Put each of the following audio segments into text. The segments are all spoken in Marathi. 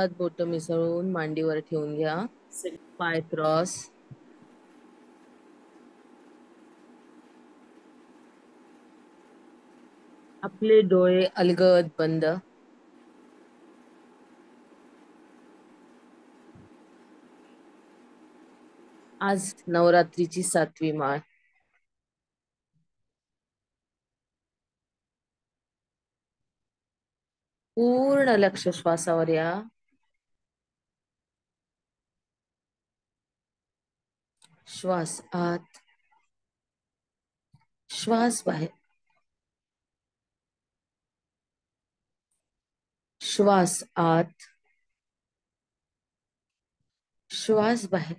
हात बोट मिसळून मांडीवर ठेवून घ्या. पाय क्रॉस. आपले डोळे अलगद बंद. आज नवरात्रीची 7वी माळ. पूर्ण लक्ष श्वासावर या. श्वास आत, श्वास बाहेर. श्वास आत, श्वास बाहेर.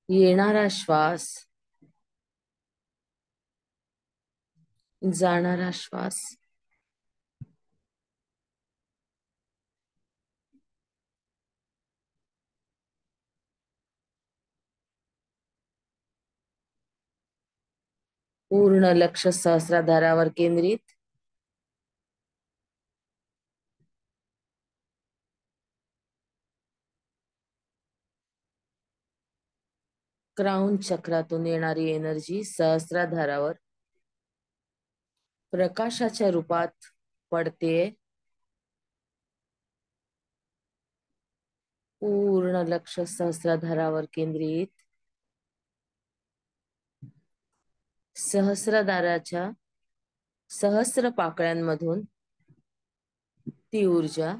येणारा श्वास, जाणारा श्वास. पूर्ण लक्ष सहस्राधारावर केंद्रित. क्राउन चक्रातून येणारी एनर्जी सहस्राधारावर प्रकाशाच्या रूपात पडते. पूर्ण लक्ष सहस्राधारावर केंद्रित. सहस्राधाराच्या सहस्र पाकळ्यांमधून ती ऊर्जा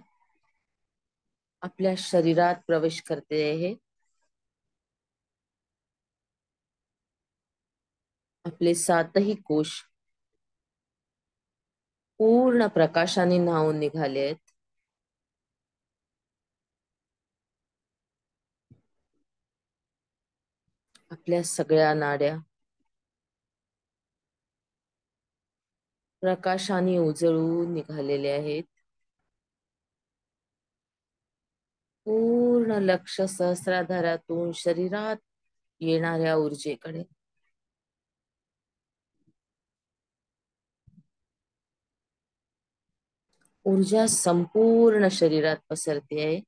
आपल्या शरीरात प्रवेश करते आहे. आपले 7ही कोश पूर्ण प्रकाशाने न्हावून निघाले आहेत. आपल्या सगळ्या नाड्या प्रकाशाने उजळून निघालेले आहेत. पूर्ण लक्ष सहस्राधारातून शरीरात येणाऱ्या ऊर्जेकडे. ऊर्जा संपूर्ण शरीरात पसरते आहे.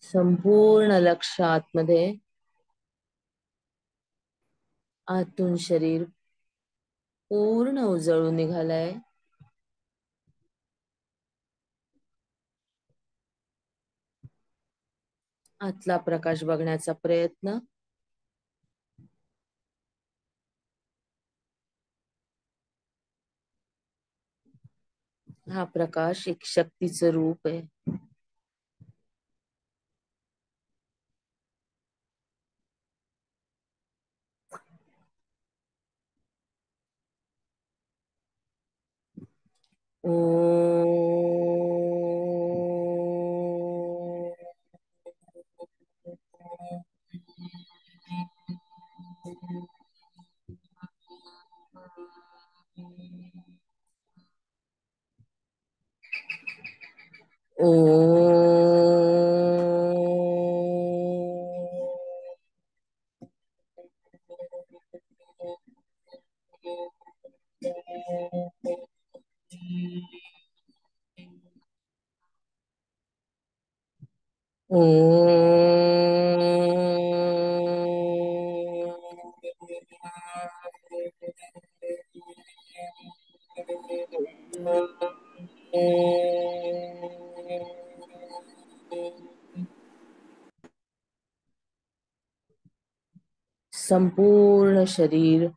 संपूर्ण लक्ष आतमध्ये. आतून शरीर पूर्ण उजळून निघालाय. आतला प्रकाश बघण्याचा प्रयत्न. हा प्रकाश एक शक्तीचं रूप आहे. ओ संपूर्ण शरीर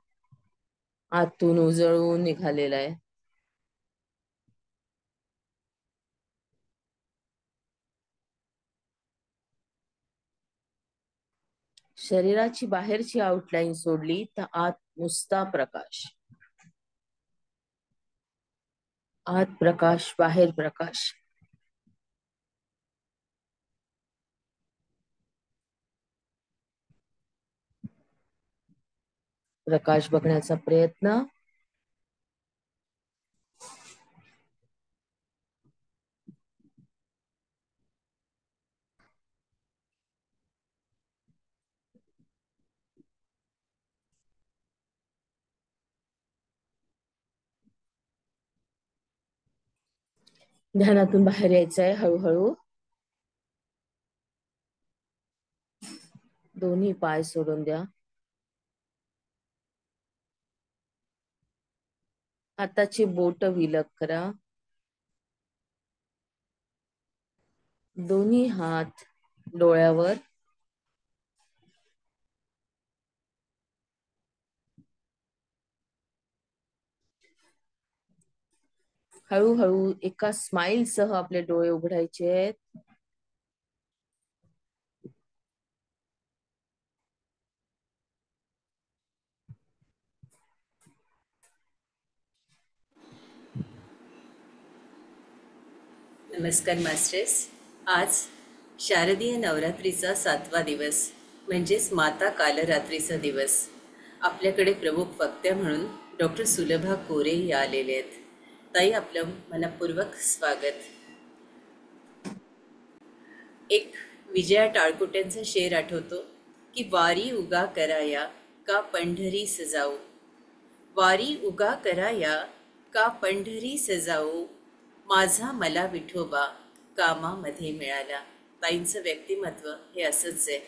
आतून उजळून निघालेलं आहे. शरीराची बाहेरची आउटलाईन सोडली तर आत नुसता प्रकाश. आत प्रकाश, बाहेर प्रकाश. प्रकाश बघण्याचा प्रयत्न. ध्यानातून बाहेर यायचंय हळूहळू. दोन्ही पाय सोडून द्या. हाताची बोट विलग करा. दोन्ही हात डोळ्यावर. हळूहळू एका स्माइल सह आपले डोळे उघडायचे आहेत. नमस्कार मास्टर्स. आज शारदीय नवरात्रीचा 7वा दिवस म्हणजेच माता कालरात्रीचा दिवस. आपल्याकडे प्रमुख वक्त्या म्हणून डॉक्टर सुलभा कोरे या आलेले आहेत. ताई, आपलं मनपूर्वक स्वागत. एक विजया टाळकुट्यांचा शेर आठवतो की वारी उगा कराया का पंढरी सजाऊ, वारी उगा कराया का पंढरी सजाऊ, माझा मला विठोबा कामामध्ये मिळाला. ताईंचं व्यक्तिमत्व हे असंच आहे.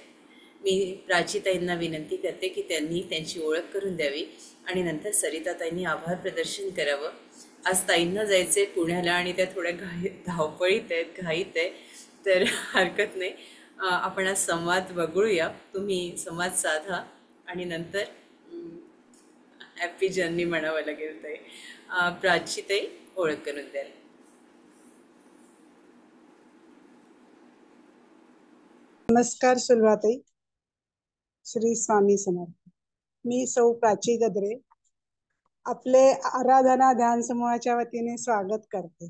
मी प्राचीताईंना विनंती करते की त्यांनी त्यांची ओळख करून द्यावी आणि नंतर सरिताताईंनी आभार प्रदर्शन करावं. आज ताईंना जायचं आहे पुण्याला आणि त्या थोड्या धावपळीत आहेत, घाईत आहे, तर हरकत नाही. आपण आज संवाद वगळूया. तुम्ही संवाद साधा आणि नंतर हॅपी जर्नी म्हणावं लागेल. ताई, प्राचीताई ओळख करून द्याल. नमस्कार सुलभाताई. श्री स्वामी समर्थ. मी सौ प्राची गद्रे आपले आराधना ध्यान समूहाच्या वतीने स्वागत करते.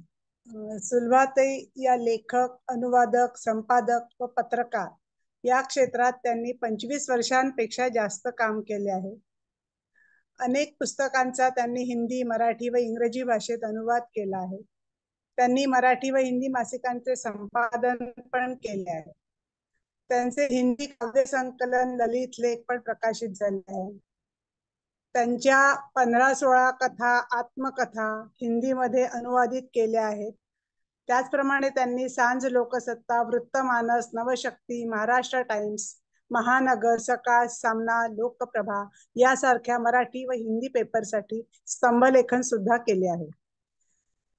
सुलभाताई या लेखक, अनुवादक, संपादक व पत्रकार या क्षेत्रात त्यांनी 25 वर्षांपेक्षा जास्त काम केले आहे. अनेक पुस्तकांचा त्यांनी हिंदी, मराठी व इंग्रजी भाषेत अनुवाद केला आहे. त्यांनी मराठी व हिंदी मासिकांचे संपादन पण केले आहे. त्यांचे हिंदी काव्य संकलन, ललित लेख पण प्रकाशित झाले आहे. त्यांच्या 15-16 कथा, आत्मकथा हिंदीमध्ये अनुवादित केल्या आहेत. त्याचप्रमाणे त्यांनी सांज लोकसत्ता, वृत्तमानस, नवशक्ती, महाराष्ट्र टाइम्स, महानगर, सकाळ, सामना, लोकप्रभा यासारख्या मराठी व हिंदी पेपरसाठी स्तंभलेखन सुद्धा केले आहे.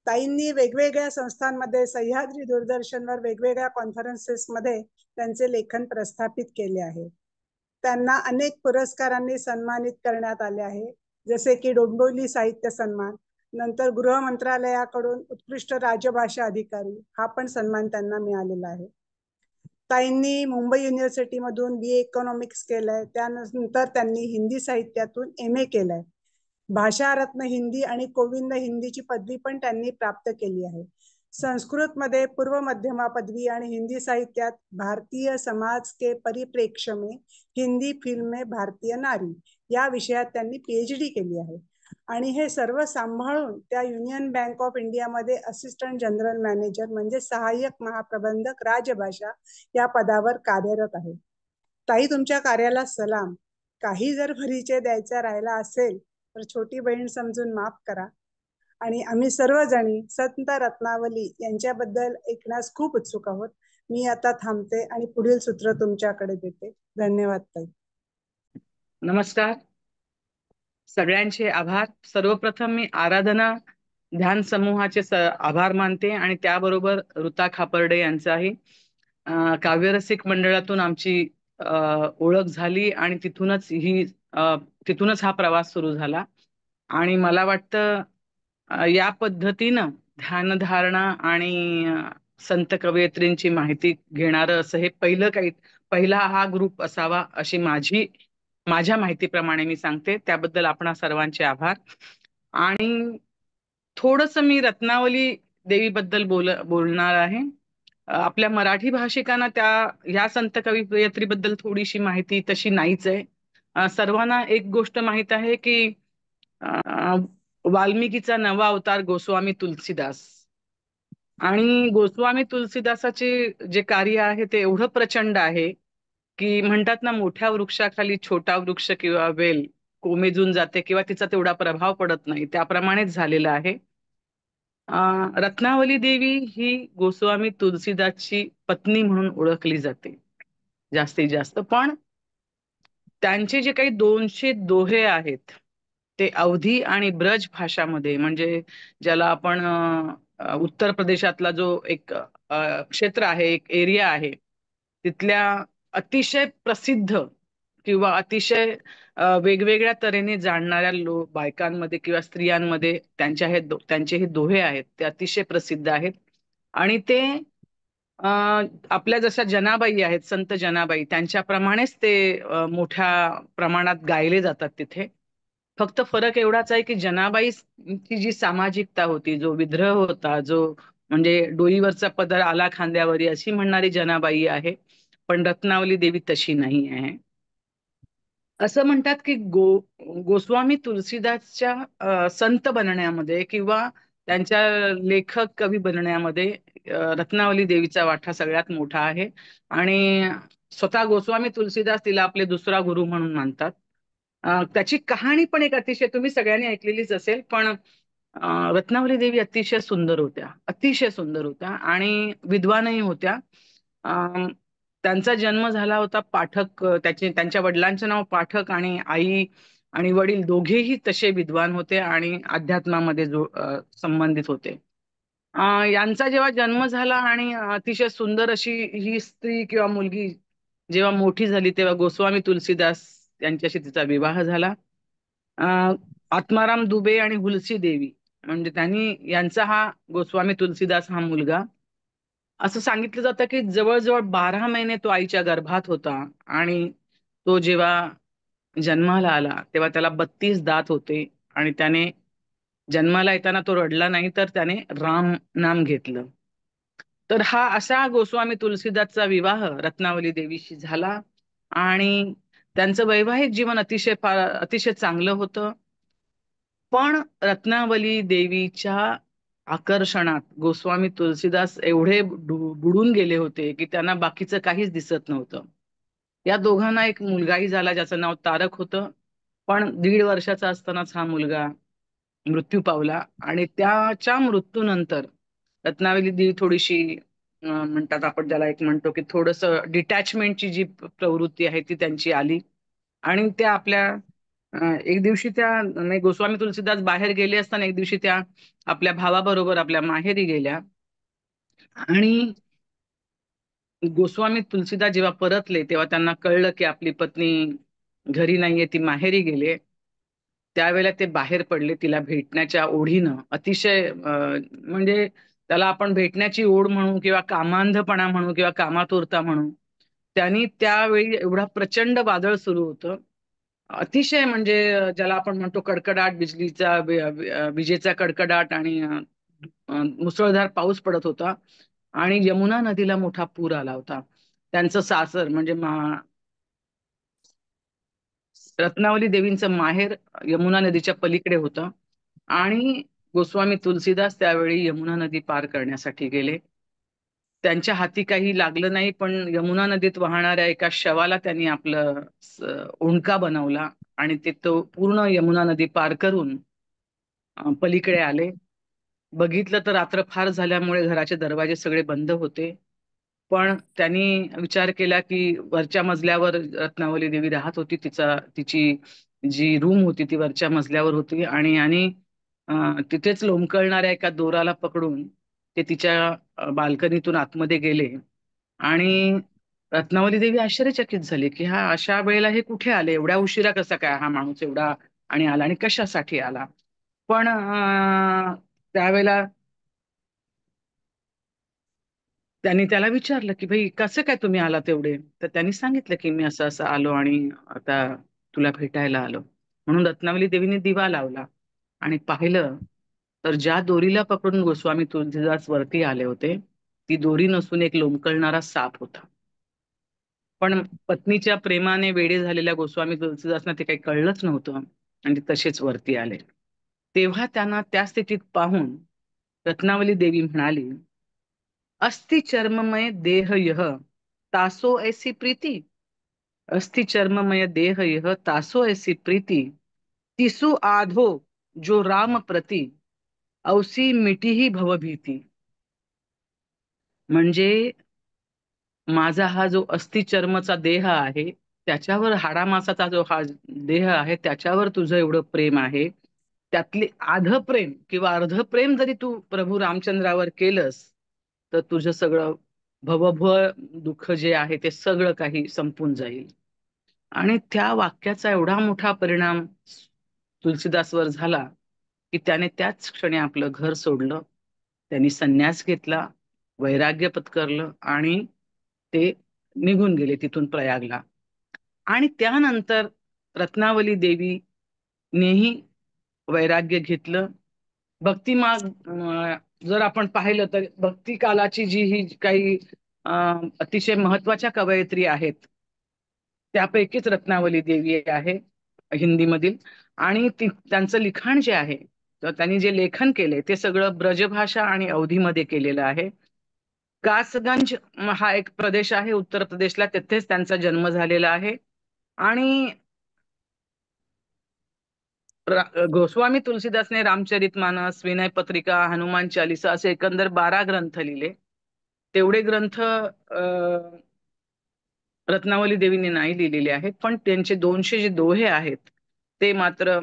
ताईंनी वेगवेगळ्या संस्थांमध्ये, सह्याद्री दूरदर्शनवर वेगवेगळ्या कॉन्फरन्सेसमध्ये त्यांचे लेखन प्रस्थापित केले आहे. त्यांना अनेक पुरस्कारांनी सन्मानित करण्यात आले आहे, जसे की डोंबिवली साहित्य सन्मान, नंतर गृह मंत्रालयाकडून उत्कृष्ट राजभाषा अधिकारी हा पण सन्मान त्यांना मिळालेला आहे. ताईंनी मुंबई युनिव्हर्सिटीमधून BA इकॉनॉमिक्स केलंय. त्यानंतर त्यांनी हिंदी साहित्यातून MA केलंय. भाषा रत्न हिंदी आणि कोविंद हिंदीची पदवी पण त्यांनी प्राप्त केली आहे. संस्कृत मध्ये पूर्व मध्यमा पदवी आणि हिंदी साहित्यात भारतीय समाज के परिप्रेक्ष्य में हिंदी फिल्म में भारतीय नारी या विषयात त्यांनी PhD केली आहे. आणि हे सर्व सांभाळून त्या युनियन बँक ऑफ इंडियामध्ये असिस्टंट जनरल मॅनेजर म्हणजे सहाय्यक महाप्रबंधक राजभाषा या पदावर कार्यरत आहे. ताई, तुमच्या कार्याला सलाम. काही जर परिचय द्यायचा राहिला असेल तर छोटी बहीण समजून माफ करा. आणि आम्ही सर्वजणी संत रत्नावली यांच्याबद्दल ऐकण्यास खूप उत्सुक आहोत. मी आता थांबते आणि पुढील सूत्र तुमच्याकडे देते. धन्यवाद ताई. नमस्कार सगळ्यांचे आभार. सर्वप्रथम मी आराधना ध्यान समूहाचे आभार मानते आणि त्याबरोबर ऋता खापर्डे यांचाही. काव्यरसिक मंडळातून आमची ओळख झाली आणि तिथूनच हा प्रवास सुरू झाला. आणि मला वाटतं या पद्धतीनं ध्यानधारणा आणि संत कवयित्रींची माहिती घेणारं असं हे पहिला हा ग्रुप असावा अशी माझ्या माहितीप्रमाणे मी सांगते. त्याबद्दल आपणा सर्वांचे आभार. आणि थोडस मी रत्नावली देवीबद्दल बोलणार आहे. आपल्या मराठी भाषिकांना ह्या संत कवयित्रीबद्दल थोडीशी माहिती तशी नाहीच आहे. सर्वांना एक गोष्ट माहित आहे की वाल्मिकीचा नवा अवतार गोस्वामी तुलसीदास. आणि गोस्वामी तुलसीदासाचे जे कार्य आहे ते एवढं प्रचंड आहे की म्हणतात ना, मोठ्या वृक्षाखाली छोटा वृक्ष किंवा वेल कोमेजून जाते किंवा तिचा तेवढा प्रभाव पडत नाही, त्याप्रमाणेच झालेलं आहे. रत्नावली देवी ही गोस्वामी तुलसीदासची पत्नी म्हणून ओळखली जाते जास्तीत जास्त. पण त्यांचे जे काही 200 दोहे आहेत ते अवधी आणि ब्रज भाषामध्ये, म्हणजे ज्याला आपण उत्तर प्रदेशातला जो एक क्षेत्र आहे, एक एरिया आहे, तिथल्या अतिशय प्रसिद्ध किंवा अतिशय वेगवेगळ्या तऱ्हेने जाणणाऱ्या बायकांमध्ये किंवा स्त्रियांमध्ये त्यांचे हे दोहे आहेत ते अतिशय प्रसिद्ध आहेत. आणि ते आपल्या जशा जनाबाई आहेत, संत जनाबाई, त्यांच्याप्रमाणेच ते मोठ्या प्रमाणात गायले जातात तिथे. फक्त फरक एवढाच आहे की जनाबाईची जी सामाजिकता होती, जो विद्रोह होता, जो म्हणजे डोईवरचा पदर आला खांद्यावरी अशी म्हणणारी जनाबाई आहे, पण रत्नावली देवी तशी नाही आहे. असं म्हणतात की गोस्वामी तुलसीदासच्या संत बनण्यामध्ये किंवा त्यांच्या लेखक कवी बनण्यामध्ये रत्नावली देवीचा वाटा सगळ्यात मोठा आहे. आणि स्वतः गोस्वामी तुलसीदास तिला आपले दुसरा गुरु म्हणून मानतात. त्याची कहाणी पण एक अतिशय तुम्ही सगळ्यांनी ऐकलेलीच असेल, पण रत्नावली देवी अतिशय सुंदर होत्या, अतिशय सुंदर होत्या आणि विद्वानही होत्या. त्यांचा जन्म झाला होता पाठक, त्यांच्या वडिलांचं नाव पाठक आणि आई आणि वडील दोघेही तसे विद्वान होते आणि अध्यात्मामध्ये संबंधित होते. यांचा जेव्हा जन्म झाला आणि अतिशय सुंदर अशी ही स्त्री किंवा मुलगी जेव्हा मोठी झाली तेव्हा गोस्वामी तुलसीदास यांच्याशी तिचा विवाह झाला. आत्माराम दुबे आणि हुलसी देवी म्हणजे यांचा हा गोस्वामी तुलसीदास हा मुलगा. असं सांगितलं जातं की जवळजवळ 12 महिने तो आईच्या गर्भात होता आणि तो जेव्हा जन्माला आला तेव्हा त्याला 32 दात होते आणि त्याने जन्माला येताना तो रडला नाही, तर त्याने राम नाम घेतलं. तर हा असा गोस्वामी तुलसीदासचा विवाह रत्नावली देवीशी झाला आणि त्यांचं वैवाहिक जीवन अतिशय चांगलं होतं. पण रत्नावली देवीच्या आकर्षणात गोस्वामी तुलसीदास एवढे बुडून गेले होते की त्यांना बाकीचं काहीच दिसत नव्हतं. या दोघांना एक मुलगाही झाला ज्याचं नाव तारक होतं, पण 1.5 वर्षाचा असतानाच हा मुलगा मृत्यू पावला. आणि त्याच्या मृत्यूनंतर रत्नावली देवी थोडीशी म्हणतात, आपण त्याला एक म्हणतो की थोडस डिटॅचमेंटची जी प्रवृत्ती आहे ती त्यांची आली. आणि त्या एक दिवशी गोस्वामी तुलसीदास बाहेर गेले असताना एक दिवशी त्या आपल्या भावाबरोबर आपल्या माहेरी गेल्या. आणि गोस्वामी तुलसीदास जेव्हा परतले तेव्हा त्यांना कळलं की आपली पत्नी घरी नाहीये, ती माहेरी गेले. त्यावेळेला ते बाहेर पडले तिला भेटण्याच्या ओढीनं. अतिशय म्हणजे त्याला आपण भेटण्याची ओढ म्हणू किंवा कामांधपणा म्हणू किंवा कामातुरता म्हणू. त्यांनी त्यावेळी एवढा प्रचंड वादळ सुरू होतं, अतिशय म्हणजे ज्याला आपण म्हणतो कडकडाट, विजेचा कडकडाट आणि मुसळधार पाऊस पडत होता आणि यमुना नदीला मोठा पूर आला होता. त्यांचं सासर म्हणजे रत्नावली देवींचं माहेर यमुना नदीच्या पलीकडे होतं आणि गोस्वामी तुलसीदास त्यावेळी यमुना नदी पार करण्यासाठी गेले. त्यांच्या हाती काही लागलं नाही, पण यमुना नदीत वाहणाऱ्या एका शवाला त्यांनी आपलं ओंडका बनवला आणि ते तो पूर्ण यमुना नदी पार करून पलीकडे आले. बघितलं तर रात्र फार झाल्यामुळे घराचे दरवाजे सगळे बंद होते. पण त्यांनी विचार केला की वरच्या मजल्यावर रत्नावली देवी राहत होती. तिची जी रूम होती ती वरच्या मजल्यावर होती आणि तिथेच लोंबकळणाऱ्या एका दोराला पकडून ते तिच्या बाल्कनीतून आतमध्ये गेले आणि रत्नावली देवी आश्चर्यचकित झाली की हा अशा वेळेला हे कुठे आले, एवढ्या उशिरा कसा काय हा माणूस एवढा आणि आला आणि कशासाठी आला. पण त्यावेळेला त्यांनी त्याला विचारलं की भाई कसं काय तुम्ही आला तेवढे. तर त्यांनी सांगितलं की मी असं असं आलो आणि आता तुला भेटायला आलो. म्हणून रत्नावली देवीने दिवा लावला आणि पाहिलं तर ज्या दोरीला पकडून गोस्वामी तुलसीदास वरती आले होते ती दोरी नसून एक लोंबकळणारा साप होता. पण पत्नीच्या प्रेमाने वेडे झालेल्या गोस्वामी तुलसीदासना ते काही कळलंच नव्हतं आणि ते तसेच वरती आले. तेव्हा त्यांना त्या स्थितीत पाहून रत्नावली देवी म्हणाली, अस्ति चर्ममय देह यह तासो ऐसी प्रीति, अस्ति चर्ममय देह यह तासो ऐसी प्रीति, तिसु आधो जो राम प्रति औसी मिटी ही भवभीती. म्हणजे माझा हा जो अस्थिचर्मचा देह आहे त्याच्यावर, हाडामासाचा जो हा देह आहे त्याच्यावर तुझं एवढं प्रेम आहे, त्यातले आध प्रेम किंवा अर्ध प्रेम जरी तू प्रभू रामचंद्रावर केलंस तर तुझं सगळं भवभव दुःख जे आहे ते सगळं काही संपून जाईल. आणि त्या वाक्याचा एवढा मोठा परिणाम तुलसीदासवर झाला की त्याने त्याच क्षणी आपलं घर सोडलं, त्यांनी संन्यास घेतला, वैराग्य पत्करलं आणि ते निघून गेले तिथून प्रयागला. आणि त्यानंतर रत्नावली देवीनेही वैराग्य घेतलं. भक्तिमाग जर आपण पाहिलं तर भक्ती कालाची जी ही काही अतिशय महत्वाच्या कवयित्री आहेत त्यापैकीच रत्नावली देवी आहे हिंदीमधील. आणि त्यांचं लिखाण जे आहे तर त्यांनी जे लेखन केले ते सगळं ब्रजभाषा आणि अवधीमध्ये केलेलं आहे. कासगंज हा एक प्रदेश आहे उत्तर प्रदेशला, तिथेच त्यांचा जन्म झालेला आहे. आणि गोस्वामी तुलसीदासने रामचरितमानस, विनय पत्रिका, हनुमान चालिसा असे एकंदर 12 ग्रंथ लिहिले. तेवढे ग्रंथ रत्नावली देवीने नाही लिहिलेले आहेत, पण त्यांचे 200 जे दोहे आहेत ते मात्र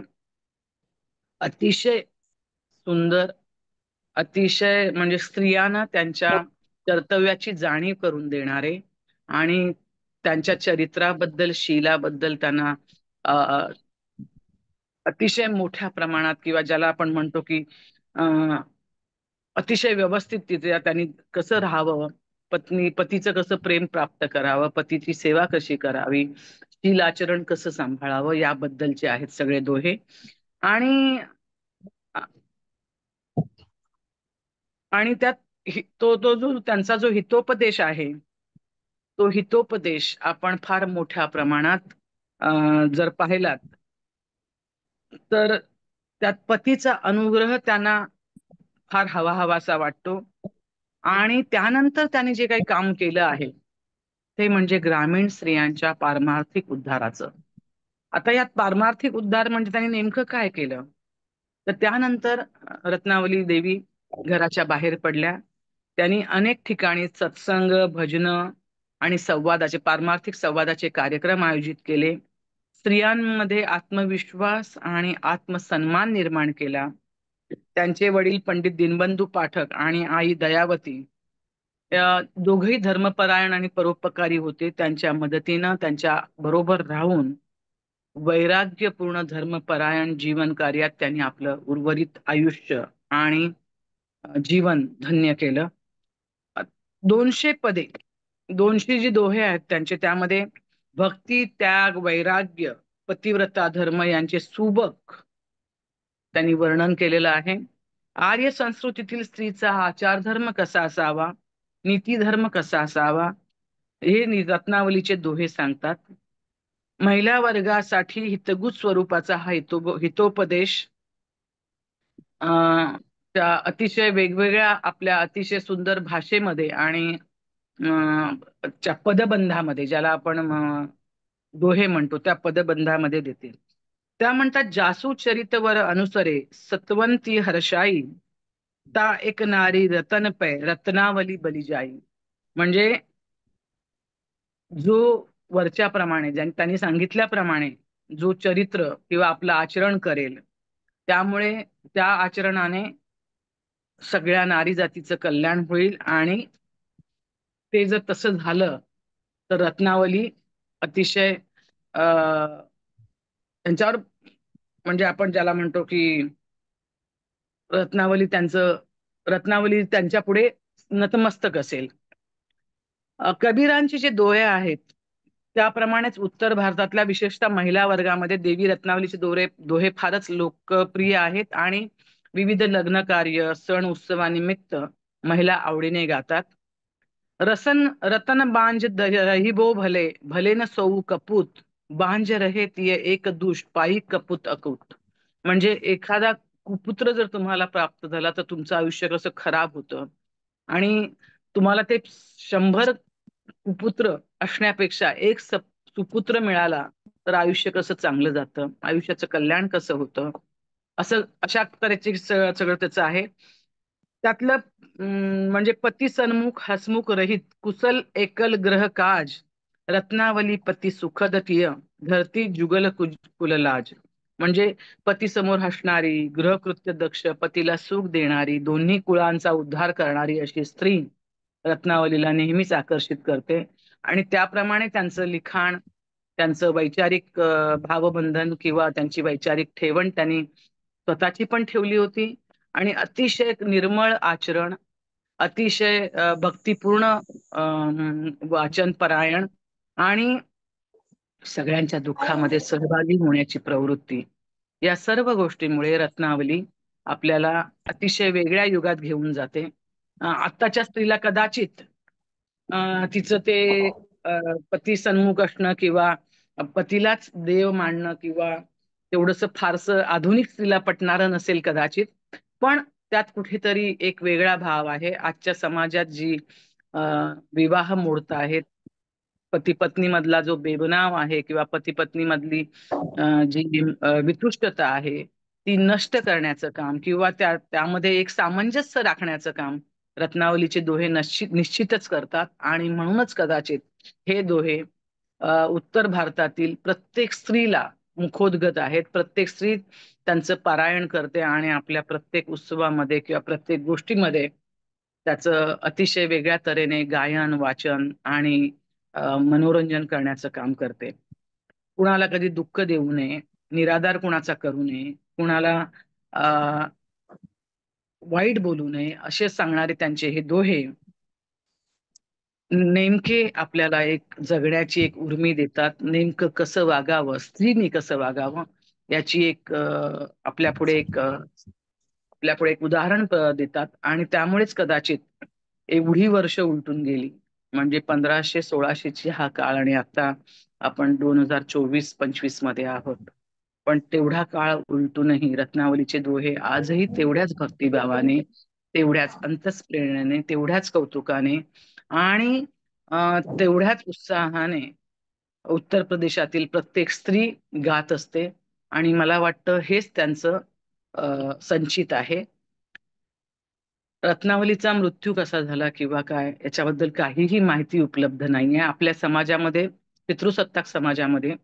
अतिशय सुंदर, अतिशय म्हणजे स्त्रियांना त्यांच्या कर्तव्याची जाणीव करून देणारे आणि त्यांच्या चरित्राबद्दल, शीलाबद्दल त्यांना अतिशय मोठ्या प्रमाणात किंवा ज्याला आपण म्हणतो की अतिशय व्यवस्थित तिथे त्यांनी कसं राहावं, पतीचं कसं प्रेम प्राप्त करावं, पतीची सेवा कशी करावी, शील आचरण कसं सांभाळावं याबद्दलचे आहेत सगळे दोहे. आणि आणि त्यात तो जो त्यांचा जो हितोपदेश आहे तो हितोपदेश आपण फार मोठ्या प्रमाणात जर पाहिलात तर त्यात पतीचा अनुग्रह त्यांना फार हवाहवासा वाटतो. आणि त्यानंतर त्यांनी जे काही काम केलं आहे ते म्हणजे ग्रामीण स्त्रियांच्या पारमार्थिक उद्धाराचं. आता यात पारमार्थिक उद्धार म्हणजे त्यांनी नेमकं काय केलं तर त्यानंतर रत्नावली देवी घराच्या बाहेर पडल्या. त्यांनी अनेक ठिकाणी सत्संग, भजन आणि पारमार्थिक संवादाचे कार्यक्रम आयोजित केले. स्त्रियांमध्ये आत्मविश्वास आणि आत्मसन्मान निर्माण केला. त्यांचे वडील पंडित दीनबंधू पाठक आणि आई दयावती दोघेही धर्मपरायण आणि परोपकारी होते. त्यांच्या मदतीनं त्यांच्या बरोबर राहून वैराग्यपूर्ण धर्मपरायण जीवन कार्यात त्यांनी आपलं उर्वरित आयुष्य आणि जीवन धन्य केलं. 200 पदे, 200 जी दोहे आहेत त्यांचे, त्यामध्ये भक्ती, त्याग, वैराग्य, पतिव्रता धर्म यांचे सुबक त्यांनी वर्णन केलेलं आहे. आर्य संस्कृतीतील स्त्रीचा आचार धर्म कसा असावा, नीती धर्म कसा असावा हे रत्नावलीचे दोहे सांगतात. महिला वर्गासाठी हितगुज स्वरूपाचा हा हितोपदेश त्या अतिशय वेगवेगळ्या आपल्या अतिशय सुंदर भाषेमध्ये आणि च्या पदबंधामध्ये, ज्याला आपण दोहे म्हणतो, त्या पदबंधामध्ये देते. त्या म्हणतात, जासू चरितवर अनुसरे सत्वंती हर्षाई, ता एक नारी रतन पै रत्नावली बली जाई. म्हणजे जो वरच्या प्रमाणे त्यांनी सांगितल्याप्रमाणे जो चरित्र किंवा आपलं आचरण करेल, त्यामुळे त्या आचरणाने सगळ्या नारी जातीचं कल्याण होईल. आणि ते जर तसं झालं तर रत्नावली अतिशय त्यांच्यावर, म्हणजे आपण ज्याला म्हणतो की रत्नावली त्यांच्या पुढे नतमस्तक असेल. कबीरांचे जे दोहे आहेत त्याप्रमाणेच उत्तर भारतातल्या विशेषतः महिला वर्गामध्ये देवी रत्नावलीचे दोहे फारच लोकप्रिय आहेत आणि विविध लग्न कार्य, सण उत्सवानिमित्त महिला आवडीने गातात. रतन बांज रहिबो भले, भले न सोऊ कपूत, बांज रहे तिये एक दुष, पायी कपूत अकूत. म्हणजे एखादा कुपुत्र जर तुम्हाला प्राप्त झाला तर तुमचं आयुष्य कसं खराब होतं, आणि तुम्हाला ते 100 कुपुत्र असण्यापेक्षा एक सुपुत्र मिळाला तर आयुष्य कसं चांगलं जातं, आयुष्याचं कल्याण कसं होतं, असं अशा तऱ्हेचे सगळं त्याचं आहे. त्यातलं म्हणजे पती सन्मुख हसमुख रहित, कुशल एकल ग्रह काज, रत्नावली पती सुखद तिय, धरती जुगल कुललाज. म्हणजे पती समोर हसणारी, गृहकृत्य दक्ष, पतीला सुख देणारी, दोन्ही कुळांचा उद्धार करणारी अशी स्त्री रत्नावलीला नेहमीच आकर्षित करते. आणि त्याप्रमाणे त्यांचं लिखाण, त्यांचं वैचारिक भावबंधन किंवा त्यांची वैचारिक ठेवण त्यांनी स्वतःची पण ठेवली होती. आणि अतिशय निर्मळ आचरण, अतिशय भक्तिपूर्ण वाचन परायण आणि सगळ्यांच्या दुःखामध्ये सहभागी होण्याची प्रवृत्ती, या सर्व गोष्टींमुळे रत्नावली आपल्याला अतिशय वेगळ्या युगात घेऊन जाते. आत्ताच्या स्त्रीला कदाचित तिचं ते पती सन्मुख असणं किंवा पतीलाच देव मानणं किंवा तेवढंस फारसं आधुनिक स्त्रीला पटणारं नसेल कदाचित, पण त्यात कुठेतरी एक वेगळा भाव आहे. आजच्या समाजात जी विवाह मोडत आहेत, पती पत्नी मधला जो बेबनाव आहे किंवा पती पत्नी मधली जी वितृष्टता आहे ती नष्ट करण्याचं काम किंवा त्यामध्ये एक सामंजस्य राखण्याचं काम रत्नावलीचे दोहे निश्चितच करतात. आणि म्हणूनच कदाचित हे दोहे उत्तर भारतातील प्रत्येक स्त्रीला मुखोद्गत आहेत. प्रत्येक स्त्री त्यांचं पारायण करते आणि आपल्या प्रत्येक उत्सवामध्ये किंवा प्रत्येक गोष्टीमध्ये त्याचं अतिशय वेगळ्या तऱ्हेने गायन, वाचन आणि मनोरंजन करण्याचं काम करते. कुणाला कधी दुःख देऊ नये, निराधार कुणाचा करू नये, कुणाला वाईट बोलू नये असे सांगणारे त्यांचे हे दोहे नेमके आपल्याला एक जगण्याची एक उर्मी देतात. नेमकं कसं वागावं, स्त्रीने कसं वागावं याची एक आपल्यापुढे एक उदाहरण देतात. आणि त्यामुळेच कदाचित एवढी वर्ष उलटून गेली, म्हणजे 1500-1600 हा काळ, आणि आता आपण 2024-25 मध्ये आहोत. पण तेवढा काळ उलटूनही रत्नावलीचे दोहे आजही तेवढ्याच भक्तिभावाने, तेवढ्याच अंतःप्रेरणेने, तेवढ्याच कौतुकाने आणि तेवढ्याच उत्साहाने उत्तर प्रदेशातील प्रत्येक स्त्री गात असते. आणि मला वाटतं हेच त्यांचं संचित आहे. रत्नावलीचा मृत्यू कसा झाला किंवा काय याच्याबद्दल काहीही माहिती उपलब्ध नाहीये. आपल्या समाजामध्ये, पितृसत्ताक समाजामध्ये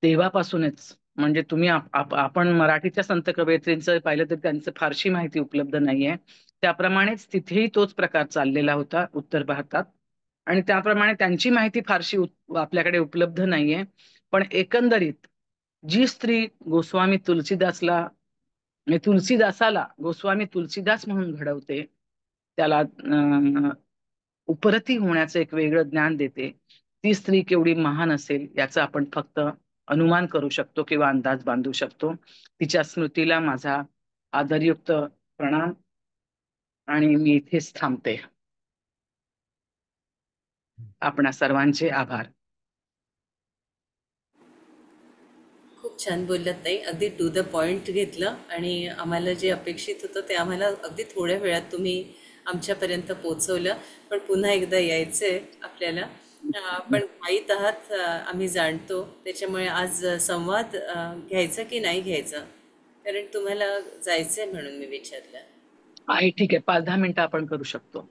तेव्हापासूनच, म्हणजे तुम्ही आपण मराठीच्या संत कवयित्रींचं पाहिलं तर त्यांचं फारशी माहिती उपलब्ध नाहीये. त्याप्रमाणेच तिथेही तोच प्रकार चाललेला होता उत्तर भारतात, आणि त्याप्रमाणे त्यांची माहिती फारशी आपल्याकडे उपलब्ध नाहीये. पण एकंदरीत जी स्त्री गोस्वामी तुलसीदासाला गोस्वामी तुलसीदास म्हणून घडवते, त्याला उपरती होण्याचं एक वेगळं ज्ञान देते, ती स्त्री केवढी महान असेल याचा आपण फक्त अनुमान करू शकतो किंवा अंदाज बांधू शकतो. तिच्या स्मृतीला माझा आदरयुक्त प्रणाम, आणि मी इथेच थांबते. आपणा सर्वांचे आभार. खूप छान बोललात ताई. अगदी टू द पॉइंट घेतलं आणि आम्हाला जे अपेक्षित होतं ते आम्हाला अगदी थोड्या वेळात तुम्ही आमच्यापर्यंत पोहोचवलं. पण पुन्हा एकदा यायचं आहे आपल्याला. पण माहीत आहात, आम्ही जाणतो. त्याच्यामुळे आज संवाद घ्यायचा की नाही घ्यायचा? कारण तुम्हाला जायचं आहे म्हणून मी विचारलं. आहे, ठीक आहे. 5-10 मिनिटं आपण करू शकतो.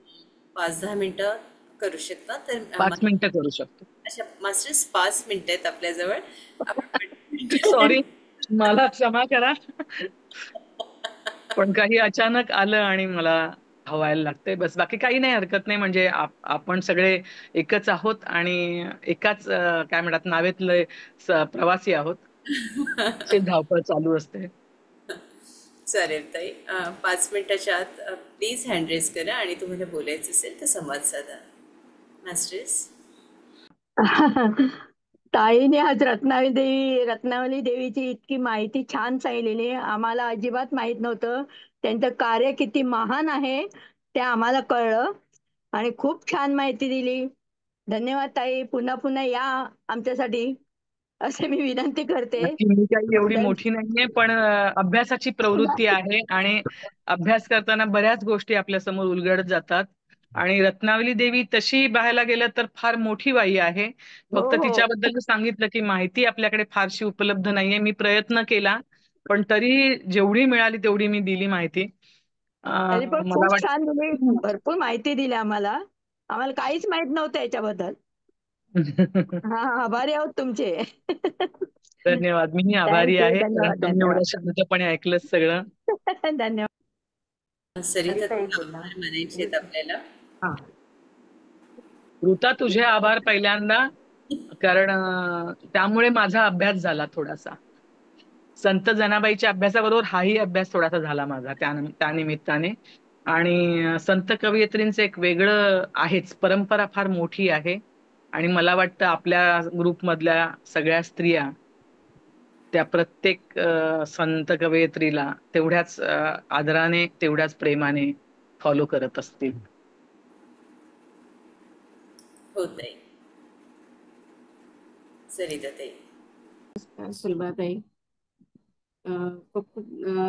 5-10 मिनिटं करू शकता तर 5 मिनिटं करू शकतो. अच्छा मास्टर्स 5 मिनिटं आहेत आपल्याजवळ. आपण 20 मिनिटं सॉरी, मला क्षमा करा. पण काही अचानक आलं आणि मला हवायला लागतंय, बस. बाकी काही नाही, हरकत नाही. म्हणजे आपण सगळे एकच आहोत आणि एकाच काय म्हणतात नावेतले प्रवासी आहोत. अशी धावपळ चालू असते. चालेल ताई. 5 मिनिटाच्या आत प्लीज हँड रेज करा आणि तुम्हाला बोलायचं असेल तर संवाद साधा. मास्टर्स. ताईने आज रत्नावली देवीची इतकी माहिती छान सांगितलेली आहे. आम्हाला अजिबात माहित नव्हतं त्यांचं कार्य किती महान आहे ते आम्हाला कळलं आणि खूप छान माहिती दिली. धन्यवाद ताई. पुन्हा पुन्हा या आमच्यासाठी असे मी विनंती करते. नक्की. मी काही एवढी धन- मोठी नाहीये, पण अभ्यासाची प्रवृत्ती आहे आणि अभ्यास करताना बऱ्याच गोष्टी आपल्या समोर उलगडत जातात. आणि रत्नावली देवी तशी पाहायला गेलं तर फार मोठी बाई आहे. हो फक्त हो. तिच्याबद्दल सांगितलं की माहिती आपल्याकडे फारशी उपलब्ध नाहीये. मी प्रयत्न केला, पण तरी जेवढी मिळाली तेवढी मी दिली माहिती. तरी पण मला खूप छान तुम्ही वाटतं भरपूर माहिती दिली आम्हाला. आम्हाला काहीच माहित नव्हतं याच्याबद्दल. हा, आभारी आहोत तुमचे. धन्यवाद. मीही आभारी थँक्यू. आहे, कारण धन्यवाद तुम्ही धन्यवाद. एवढ्या शांतपणे ऐकलं सगळं. धन्यवाद. सरिता सरिताई तुला बोला. आभार मानायचे आहेत आपल्याला. हा, ऋता, तुझे आभार पहिल्यांदा, कारण त्यामुळे माझा अभ्यास झाला थोडासा. संत जनाबाईच्या अभ्यासाबरोबर हाही अभ्यास थोडासा झाला माझा त्या निमित्ताने. आणि संत कवयित्रींचं एक वेगळं आहेच, परंपरा फार मोठी आहे. आणि मला वाटतं आपल्या ग्रुपमधल्या सगळ्या स्त्रिया त्या प्रत्येक संत कवयित्रीला तेवढ्याच आदराने, तेवढ्याच प्रेमाने फॉलो करत असतील. हो ताई. सरिता ताई. सुलभाताई, खूप खूप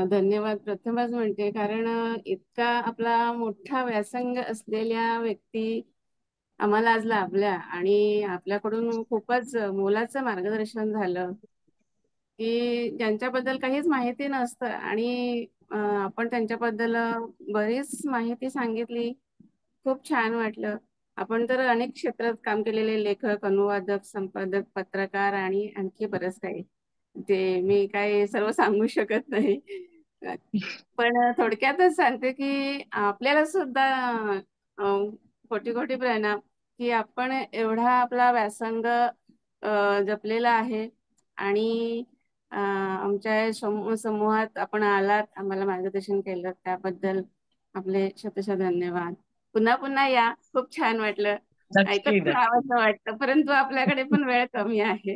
धन्यवाद प्रथमच म्हणते. कारण इतका आपला मोठा व्यासंग असलेल्या व्यक्ती आम्हाला आज लाभल्या आणि आपल्याकडून खूपच मोलाचं मार्गदर्शन झालं की ज्यांच्याबद्दल काहीच माहिती नसतं आणि आपण त्यांच्याबद्दल बरीच माहिती सांगितली. खूप छान वाटलं. आपण तर अनेक क्षेत्रात काम केलेले लेखक, अनुवादक, संपादक, पत्रकार आणि आणखी बरंच काही. ते मी काय सर्व सांगू शकत नाही. पण थोडक्यातच सांगते की आपल्याला सुद्धा कोटी कोटी प्रणाम की आपण एवढा आपला व्यासंग जपलेला आहे आणि आमच्या समूहात आपण आलात, आम्हाला मार्गदर्शन केलं त्याबद्दल आपले शतशः धन्यवाद. पुन्हा पुन्हा या. खूप छान वाटलं. नक्की ऐकत नक्की. राहावंसं वाटतं, परंतु आपल्याकडे पण वेळ कमी आहे.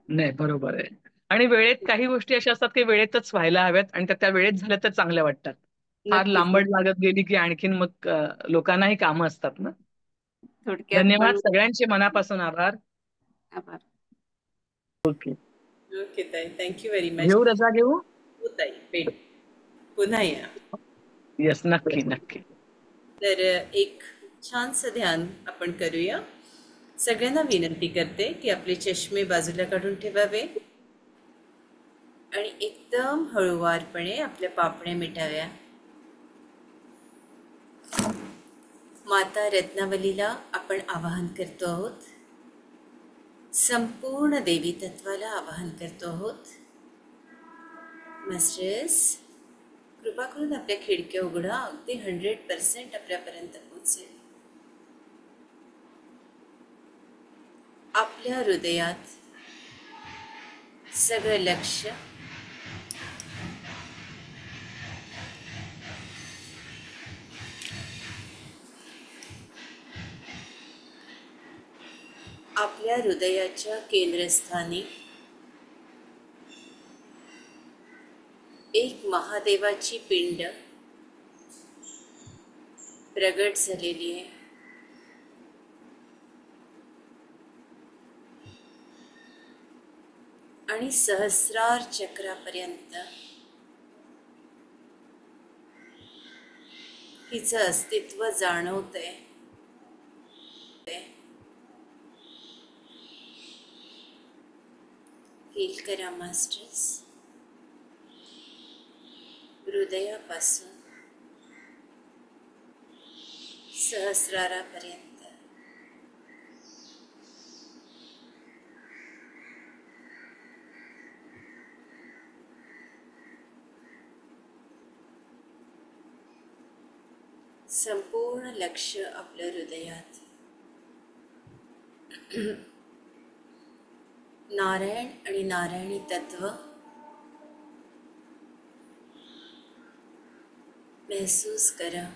नाही, बरोबर आहे. आणि वेळेत काही गोष्टी अशा असतात की वेळेतच व्हायला हव्यात आणि त्या वेळेत झाल्या तर चांगल्या वाटतात. फार नक्कीच लांबड नक्की. लागत गेली की आणखीन मग लोकांनाही कामं असतात ना. थोडक्यात धन्यवाद, पण सगळ्यांचे मनापासून आभार. आभार. ओके, ओके ताई. Thank you very much. घेऊ रजा, घेऊ. हो ताई. भेट. पुन्हा या. येस, नक्की नक्की. तर एक छानसं ध्यान आपण करूया. सगळ्यांना विनंती करते की आपले चष्मे बाजूला काढून ठेवावे आणि एकदम हळूवारपणे आपल्या पापण्या मिटाव्या. माता रत्नावलीला आपण आवाहन करतो आहोत. संपूर्ण देवी तत्वाला आवाहन करतो आहोत. मास्टर्स, कृपा करून आपल्या खिडक्या उघडा. अगदी 100% आपल्यापर्यंत पोहोचेल. आपल्या हृदयात सगळं लक्ष आपल्या हृदयाच्या केंद्रस्थानी एक महादेवाची पिंड प्रगट झालेली आहे. आणि सहस्रार चक्रापर्यंत हिचं अस्तित्व जाणवतंय. फील करा मास्टर्स, हृदयापासून सहस्रारापर्यंत. संपूर्ण लक्ष आपल्या हृदयात. नारायण आणि नारायणी तत्व महसूस करा.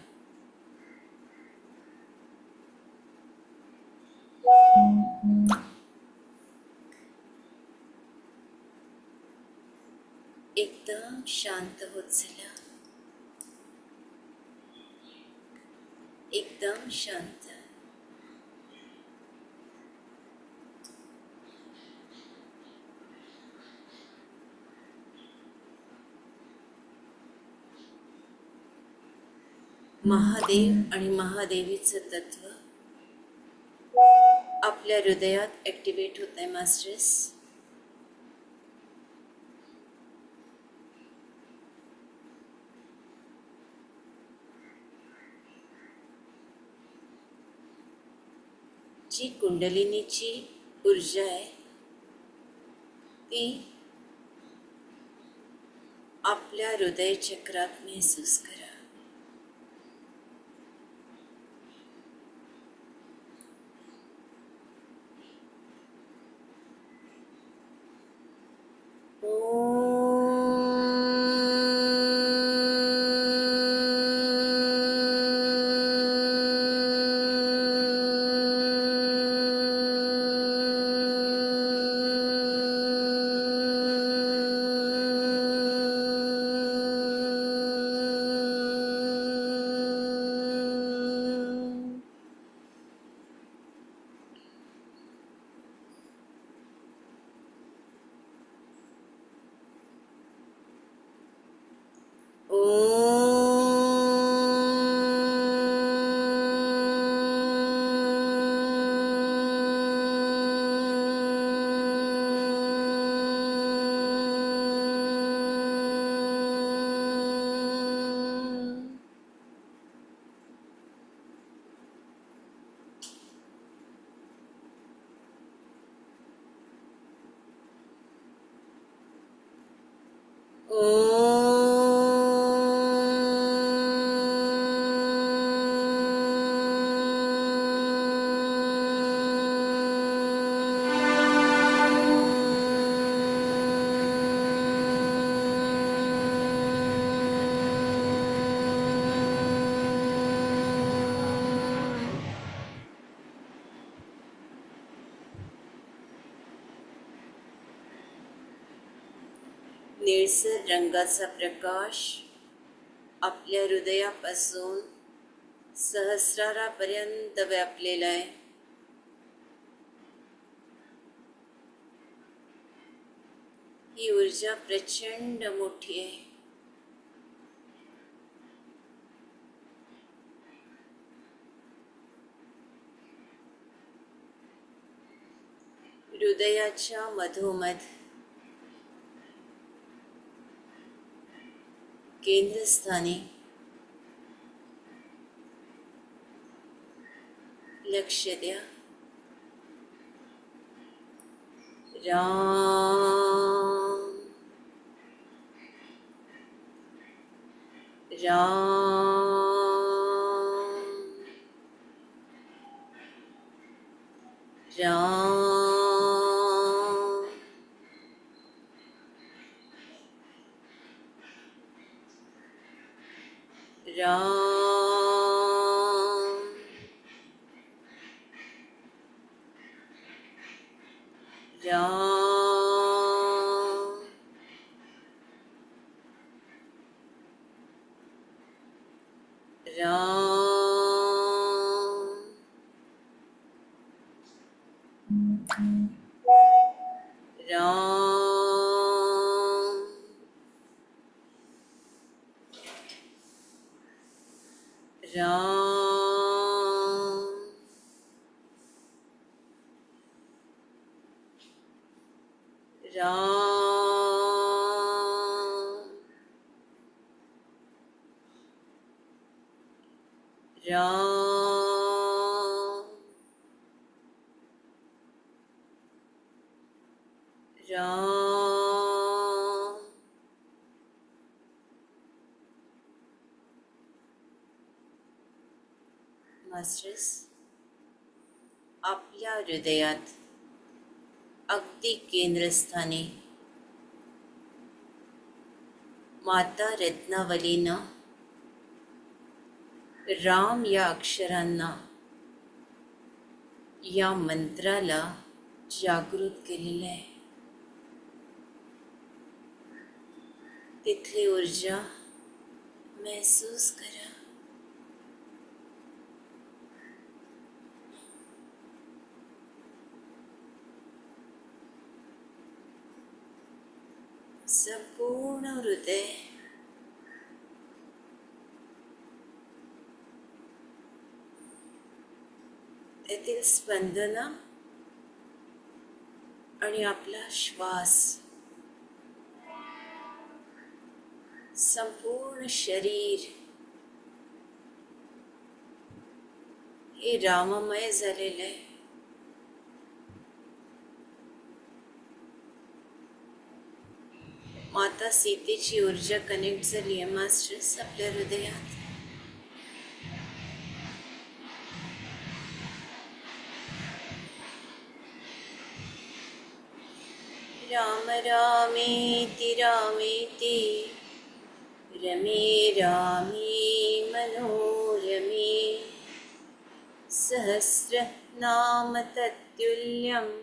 एकदम शांत होत चला. एकदम शांत. महादेव आणि महादेवीचं तत्व आपल्या हृदयात ऍक्टिव्हेट होत आहे मास्टर्स. जी कुंडलिनीची ऊर्जा आहे ती आपल्या हृदय चक्रात महसूस करा. निळसर रंगाचा प्रकाश आपल्या हृदयापासून सहस्रारापर्यंत व्यापलेला आहे. ही ऊर्जा प्रचंड मोठी आहे. हृदयाच्या मधोमध केंद्रस्थानी लक्ष द्या. राम राम राम राम राम राम राम राम राम राम मास्टर्स, आपल्या हृदयात अगदी केंद्रस्थानी माता रत्नावलीनं राम या अक्षरांना, या मंत्राला जागृत केलेलं आहे. तिथली ऊर्जा महसूस करा. संपूर्ण हृदय तेथील स्पंदन आणि आपला श्वास, संपूर्ण शरीर हे राममय झालेलं आहे. माता सीतेची ऊर्जा कनेक्ट झाली आहे मास्टर्स आपल्या हृदयात. राम रामेति रामेति रमे रामे मनोरमे सहस्रनाम तत्तुल्यं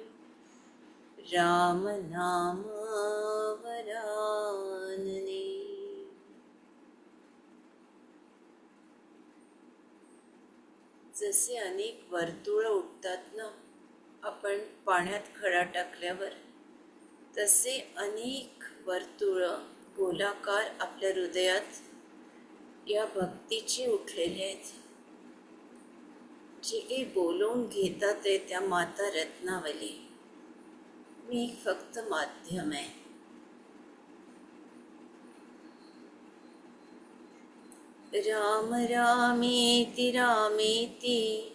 राम नाम वरानने. जसे अनेक वर्तुळ उठतात ना आपण पाण्यात खडा टाकल्यावर, तसे अनेक वर्तुळ गोलाकार आपल्या हृदयात या भक्तीचे उठलेले आहेत. जे काही बोलवून घेतात ते त्या माता रत्नावली. मी फक्त माध्यम आहे. राम रामेति रामेति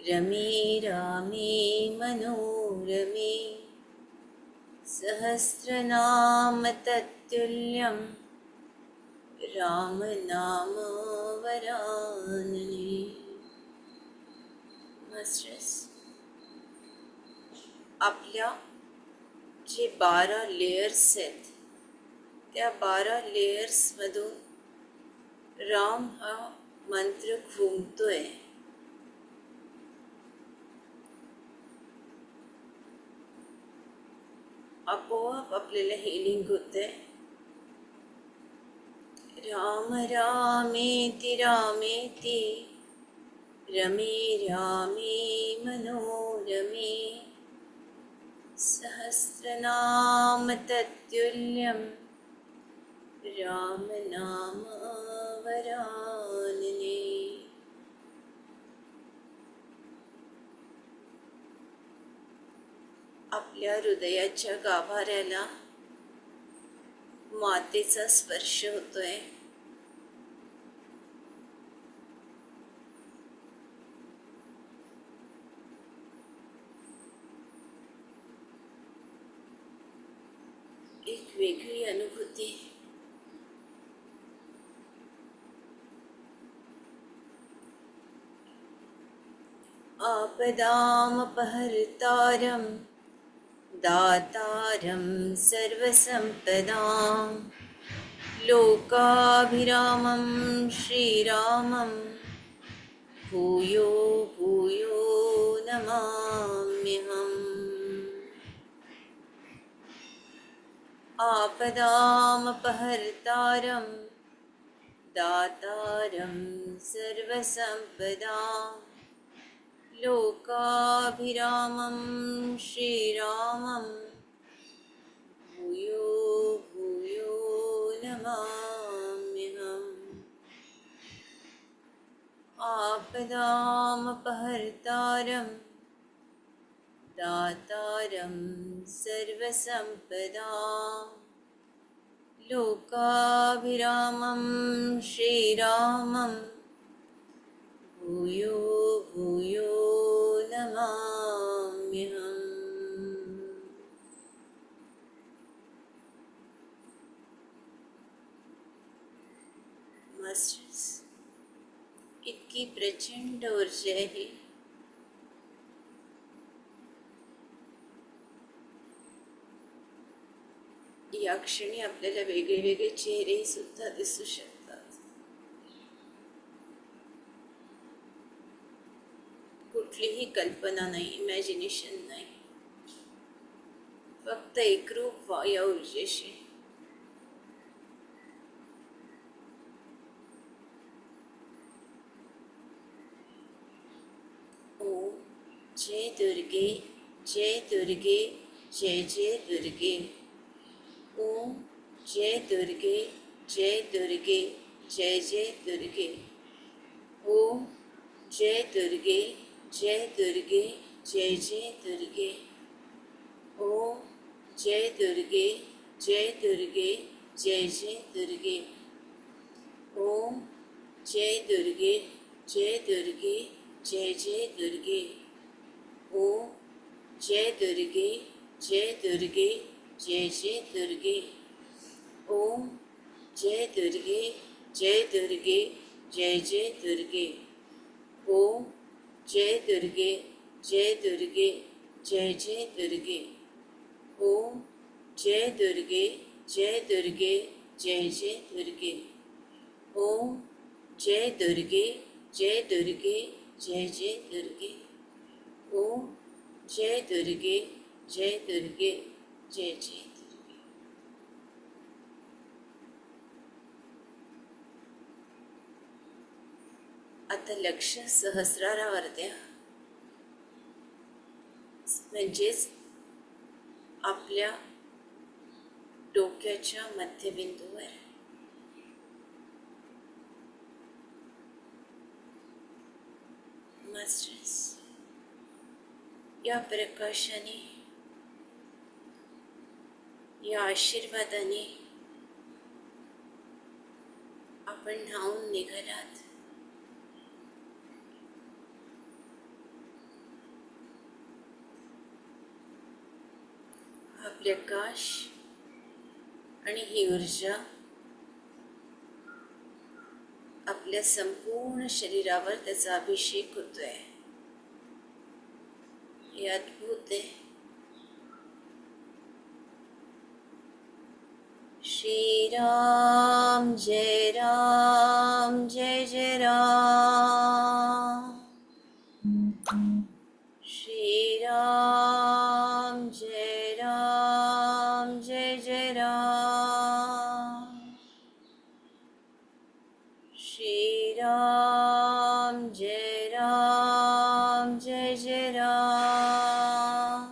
रमे रामे मनोरमे सहस्रनाम तत्तुल्यं राम नाम वरानने. मास्टर्स, आपल्या जे 12 लेयर्स आहेत त्या 12 लेयर्समधून राम हा मंत्र घुमतोय. आपोआप आपल्याला हिलिंग होते. राम रामेति रामेति रमे रामे मनोरमे सहस्रनाम तत्तुल्यं राम नाम वरानने. आपल्या हृदयाच्या गाभाऱ्याला मातेचा स्पर्श होतोय. एक वेगळी अनुभूती. आपदामपहर्तारं दातारं सर्वसम्पदां लोकाभिरामं श्रीरामं भूयो भूयो नमाम्यहम्. आपदामपहर्तारं दातारं सर्वसम्पदां लोकाभिरामं श्रीरामं भूयो भूयो नमाम्यहम्. आपदामपहर्तारं दातारं सर्वसम्पदां लोकाभिरामं श्रीरामं भूयो भूयो नमाम्यहम्. मास्टर्स, इतकी प्रचंड ऊर्जा आहे. या क्षणी आपल्याला वेगळे वेगळे चेहरे सुद्धा दिसू शकतात. कुठलीही कल्पना नाही, इमॅजिनेशन नाही, फक्त एकरूप व्हा या ऊर्जेशी. ओम जय दुर्गे, जय दुर्गे, जय जय दुर्गे. ओम जय दुर्गे, जय दुर्गे, जय जय दुर्गे. ओम जय दुर्गे, जय दुर्गे, जय जय दुर्गे. ओम जय दुर्गे, जय दुर्गे, जय जय दुर्गे. ओम जय दुर्गे, जय दुर्गे, जय जय दुर्गे. ओम जय दुर्गे, जय दुर्गे, जय जय दुर्गे. ओम जय दुर्गे, जय दुर्गे, जय जय दुर्गे. ओम जय दुर्गे, जय दुर्गे, जय जय दुर्गे. ओम जय दुर्गे, जय दुर्गे, जय जय दुर्गे. ओम जय दुर्गे, जय दुर्गे, जय जय दुर्गे. ओम जय दुर्गे, जय दुर्गे, जय जय दुर्गे. आता लक्ष सहस्रारावर द्या, म्हणजेच आपल्या डोक्याच्या मध्यबिंदूवर. मास्टर्स, या प्रकाशाने, या आशीर्वादाने आपण धावून निघालात. हा प्रकाश आणि ही ऊर्जा आपल्या संपूर्ण शरीरावर त्याचा अभिषेक होतोय. हे अद्भुत आहे. श्री राम जय राम, जय जय राम. श्री राम जय राम, जय जय राम. श्री राम जय राम, जय जय राम.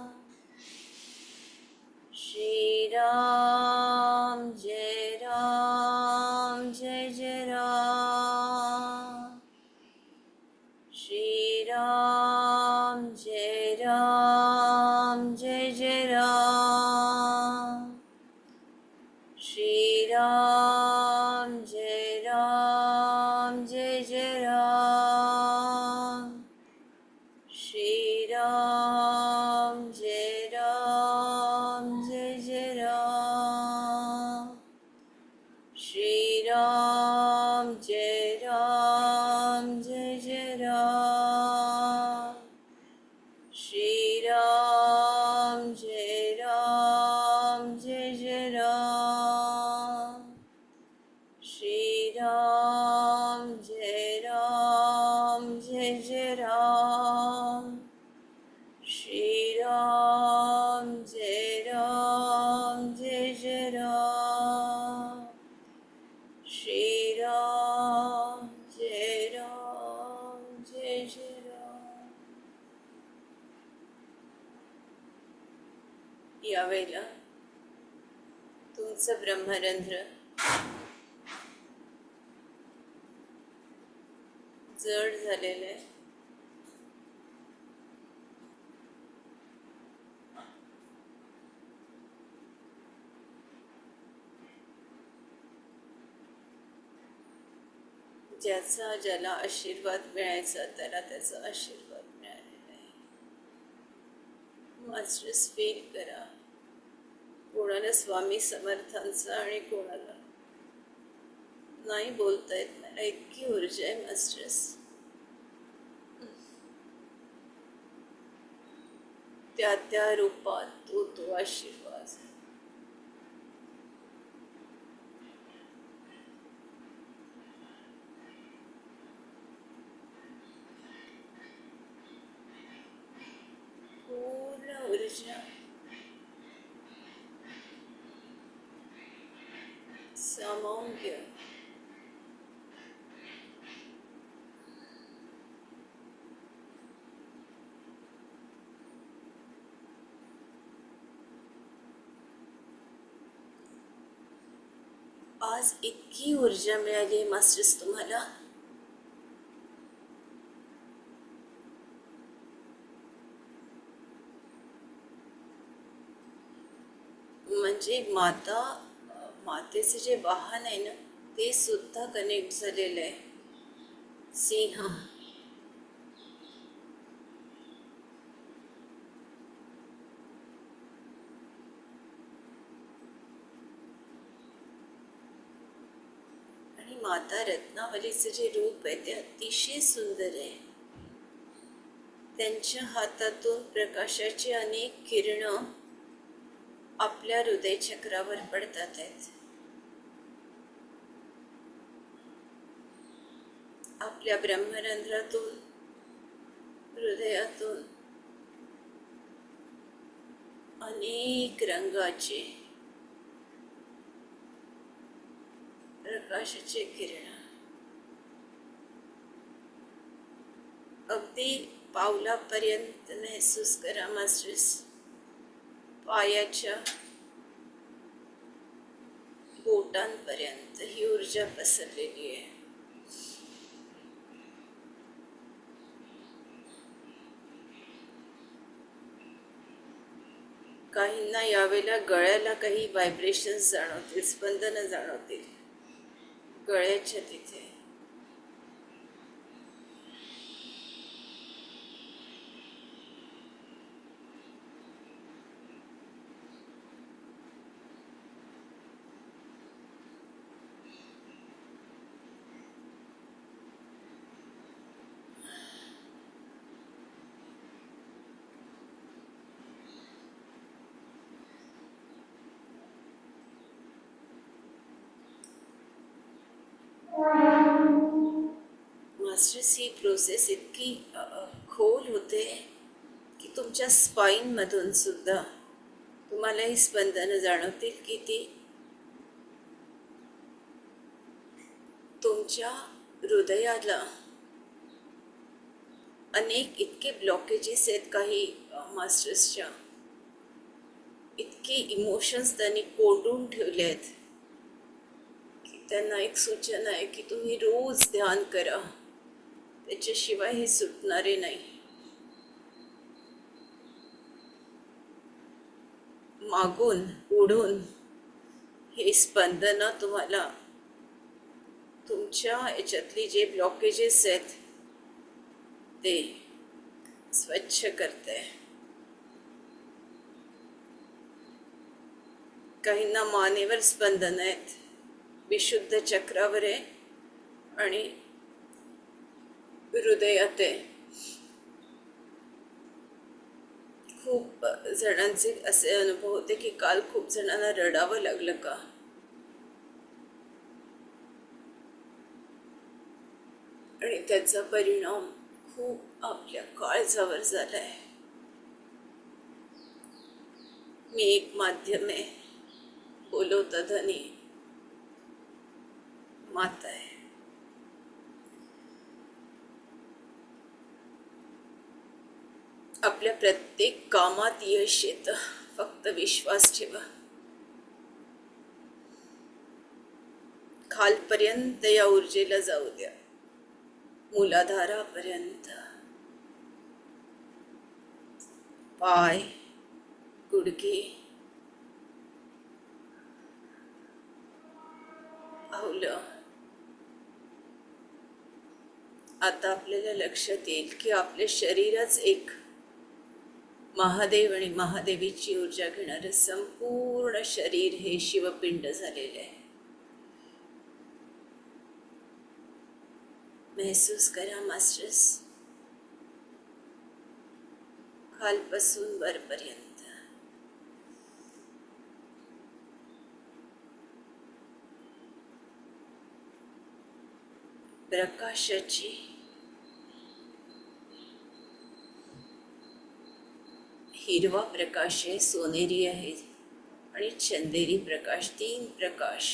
श्री राम जय राम, जय जय राम. श्री राम जय राम, जय जय राम. श्री राम जय राम, जय जय राम. श्री राम जय राम, जय जय राम. श्री राम जय राम, जय जय राम. श्री राम जय राम, जय जय राम. श्री राम जय राम, जय जय राम. श्री राम जय राम, जय जय राम. श्री राम जय राम, जय जय राम. यावेळेला तुमचं ब्रह्मरंध्र जड झालेलं आहे. ज्याला आशीर्वाद मिळायचा त्याला त्याचा आशीर्वाद मिळालेला आहे. मास्टर्स फील करा, कोणाला स्वामी समर्थांचा आणि कोणाला नाही बोलता येत. मला इतकी ऊर्जा आहे मास्टर्स. त्या रूपात तो आशीर्वाद. पूर्ण ऊर्जा सामावून घ्या. आज इतकी ऊर्जा मिळाली मास्टर्स तुम्हाला. म्हणजे मातेचे जे वाहन आहे ना ते सुद्धा कनेक्ट झालेलं आहे. सिंह, आणि माता रत्नावलीचं जे रूप आहे ते अतिशय सुंदर आहे. त्यांच्या हातातून प्रकाशाची अनेक किरणं आपल्या हृदय चक्रावर पडतात आहेत. आपल्या ब्रह्मरंध्रातून, हृदयातून अनेक रंगाचे प्रकाशाचे किरण अगदी पावलापर्यंत महसूस करा मास्टर्स. पायाच्या बोटांपर्यंत ही ऊर्जा पसरलेली आहे. काहींना यावेळेला गळ्याला काही व्हायब्रेशन्स जाणवतील, स्पंदनं जाणवतील गळ्याच्या तिथे. मास्टर्स, ही प्रोसेस इतकी खोल होते की तुमच्या स्पाईनमधून सुद्धा तुम्हाला ही स्पंदनं जाणवतील की ती तुमच्या हृदयाला अनेक इतके ब्लॉकेजेस आहेत काही मास्टर्सच्या, इतके इमोशन्स त्यांनी कोंडून ठेवले आहेत की त्यांना एक सूचना आहे की तुम्ही रोज ध्यान करा, त्याच्याशिवाय हे सुटणारे नाही. मागून पुढून हे स्पंदनं तुम्हाला तुमच्या याच्यातली जे ब्लॉकेजेस आहेत ते स्वच्छ करते. काहींना मानेवर स्पंदन आहेत, विशुद्ध चक्रावर आहे आणि हृदयात आहे. खूप जणांचे असे अनुभव होते की काल खूप जणांना रडावं लागलं का, आणि त्याचा परिणाम खूप आपल्या काळजावर झालाय. मी एक माध्यम आहे, बोलवता धनी माता आहे. आपल्या प्रत्येक कामात यश येतं, फक्त विश्वास ठेवा. खालपर्यंत या ऊर्जेला जाऊ द्या, मूलाधारापर्यंत. पाय, गुडघे, पावलं, आता आपल्याला लक्षात येईल की आपले शरीरच एक महादेव आणि महादेवीची ऊर्जा घेणारं संपूर्ण शरीर हे शिवपिंड झालेले आहे. महसूस करा मास्टर्स, खालपासून वरपर्यंत. प्रकाशाची हिरवा प्रकाश आहे, सोनेरी आहे आणि चंदेरी प्रकाश, 3 प्रकाश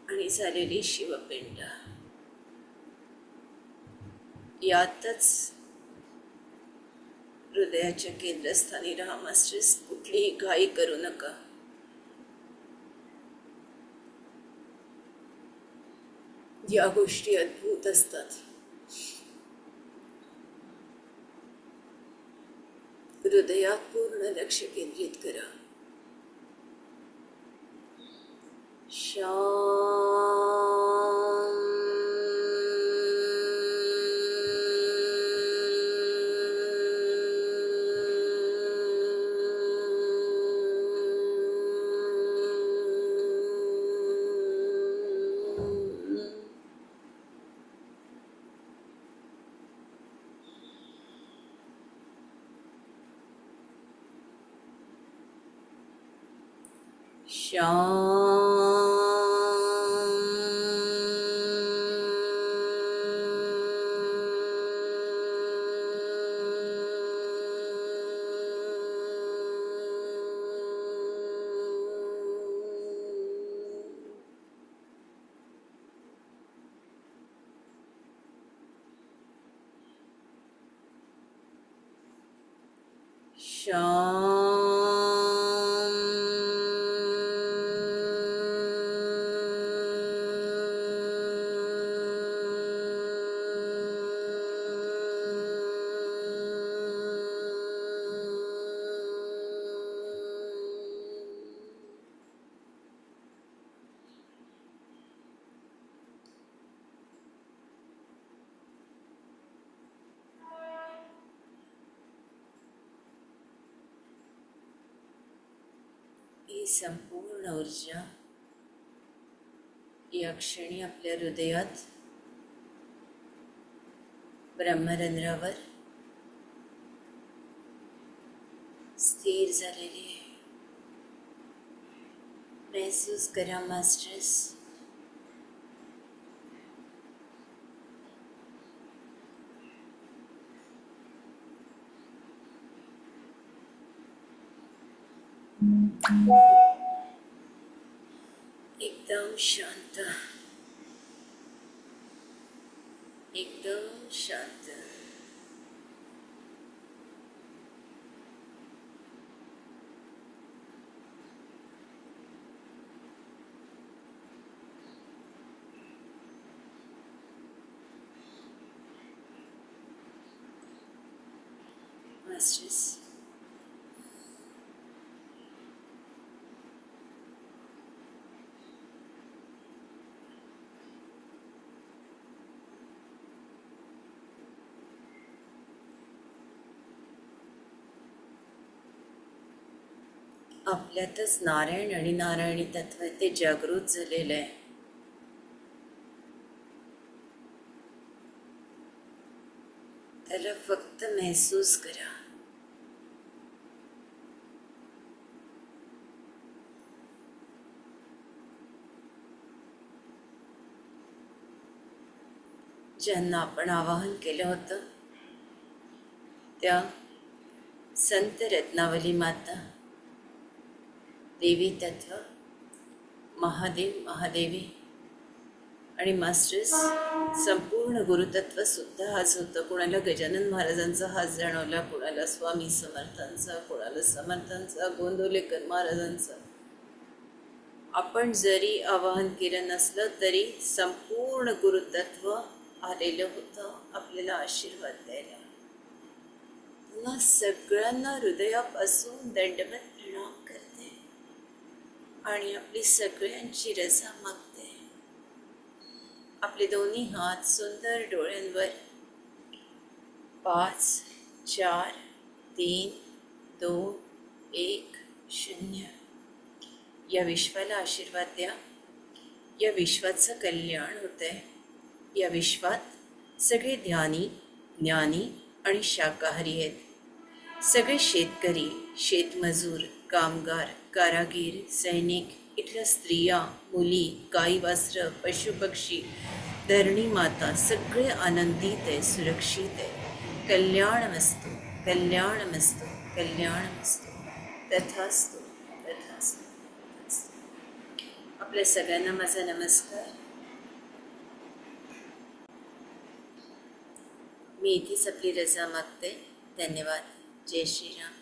आणि झालेली शिवपिंड. यातच हृदयाच्या केंद्रस्थानी राहा मास्टर्स. कुठलीही घाई करू नका. या गोष्टी अद्भुत असतात. हृदयात पूर्ण लक्ष केंद्रित करा. ही संपूर्ण ऊर्जा या क्षणी आपल्या हृदयात ब्रह्मरंध्रावर स्थिर झालेली आहे. महसूस करा मास्टर्स. एकदम शांत, एकदम शांत. मास्टर्स, आपल्यातच नारायण आणि नारायणी तत्व ते जागृत झालेलं आहे. त्याला फक्त महसूस करा. ज्यांना आपण आवाहन केलं होतं त्या संत रत्नावली माता, देवी तत्व, महादेव, महादेवी आणि मास्टर्स, संपूर्ण गुरुतत्व सुद्धा आज होतं. कोणाला गजानन महाराजांचा हात जाणवला, कोणाला स्वामी समर्थांचा, कोणाला समर्थांचा, गोंदवलेकर महाराजांचा. आपण जरी आवाहन केलं नसलं तरी संपूर्ण गुरुतत्व आलेलं होतं आपल्याला आशीर्वाद द्यायला. पुन्हा सगळ्यांना हृदयापासून दंडवत प्रणाम करते आणि आपली सगळ्यांची रजा मागते. आपले दोन्ही हात सुंदर डोळ्यांवर. 5 4 3 2 1 0. या विश्वाला आशीर्वाद द्या. या विश्वाचं कल्याण होतंय. या विश्वात सगळे ध्यानी, ज्ञानी आणि शाकाहारी आहेत. सगळे शेतकरी, शेतमजूर, कामगार, कारागीर, सैनिक, इथल्या स्त्रिया, मुली, गाई वासरं, पशुपक्षी, धरणी माता सगळे आनंदित आहे, सुरक्षित आहे. कल्याणमस्तु, कल्याणमस्तु, कल्याणमस्तु. तथास्तु, तथास्तु, तथास्तु. आपल्या सगळ्यांना माझा नमस्कार. मी इथेच आपली रजा मागते. धन्यवाद. जय श्रीराम.